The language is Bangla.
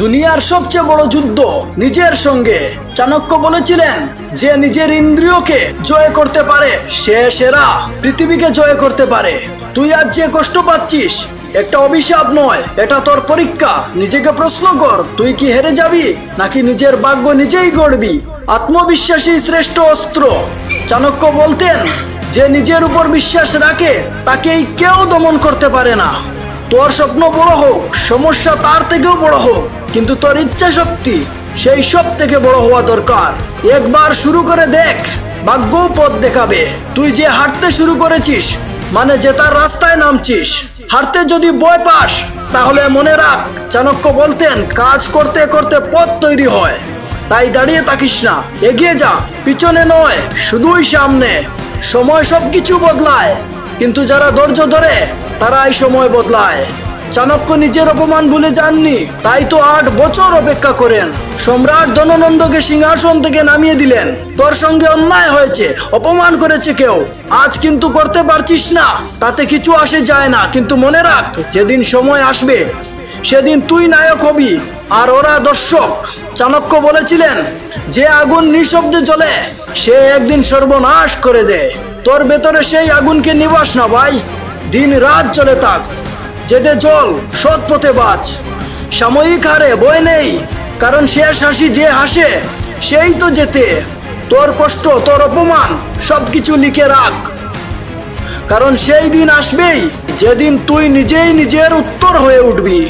দুনিয়ার সবচেয়ে বড় যুদ্ধ নিজের সঙ্গে। চাণক্য বলেছিলেন, যে নিজের ইন্দ্রিয়কে জয় করতে পারে সে সেরা, পৃথিবীকে জয় করতে পারে। তুই আজ যে কষ্ট পাচ্ছিস একটা অভিশাপ নয়, এটা তোর পরীক্ষা। নিজেকে প্রশ্ন কর, তুই কি হেরে যাবি নাকি নিজের ভাগ্য নিজেই গড়বি? আত্মবিশ্বাসী শ্রেষ্ঠ অস্ত্র। চাণক্য বলতেন, যে নিজের উপর বিশ্বাস রাখে তাকেই কেউ দমন করতে পারে না। তোর স্বপ্ন বড় হোক, সমস্যা তার থেকেও বড় হোক, কিন্তু তোর ইচ্ছা শক্তি সেই সব থেকে বড় হওয়া দরকার। একবার শুরু করে দেখ, ভাগ্যও পথ দেখাবে। তুই যে হাঁটতে শুরু করেছিস মানে জেতার রাস্তায় নামছিস। হাঁটতে যদি ভয় পাস তাহলে মনে রাখ, চাণক্য বলতেন, কাজ করতে করতে পথ তৈরি হয়। তাই দাঁড়িয়ে থাকিস না, এগিয়ে যা, পিছনে নয় শুধুই সামনে। সময় সবকিছু বদলায়, কিন্তু যারা ধৈর্য ধরে তারাই সময় বদলায়। চাণক্য নিজের অপমান ভুলে যাননি, তাই তো 8 বছর অপেক্ষা করেন। সম্রাট ধননন্দকে সিংহাসন থেকে নামিয়ে দিলেন। তোর সঙ্গে অন্যায় হয়েছে, অপমান করেছে কেউ, আজ কিন্তু করতে পারছিস না, তাতে কিছু আসে যায় না। কিন্তু মনে রাখ, যেদিন সময় আসবে সেদিন তুই নায়ক হবি আর ওরা দর্শক। চাণক্য বলেছিলেন, যে আগুন নিঃশব্দে জ্বলে সে একদিন সর্বনাশ করে দেয়। তোর ভেতরে সেই আগুনকে নিবাস না ভাই, দিন রাত চলে থাক, জেদে জল, সৎ পথে বাঁচ। সাময়িক হারে ভয় নেই, কারণ শেষ হাসি যে হাসে সেই তো জেতে। তোর কষ্ট, তোর অপমান সবকিছু লিখে রাখ, কারণ সেই দিন আসবেই যেদিন তুই নিজেই নিজের উত্তর হয়ে উঠবি।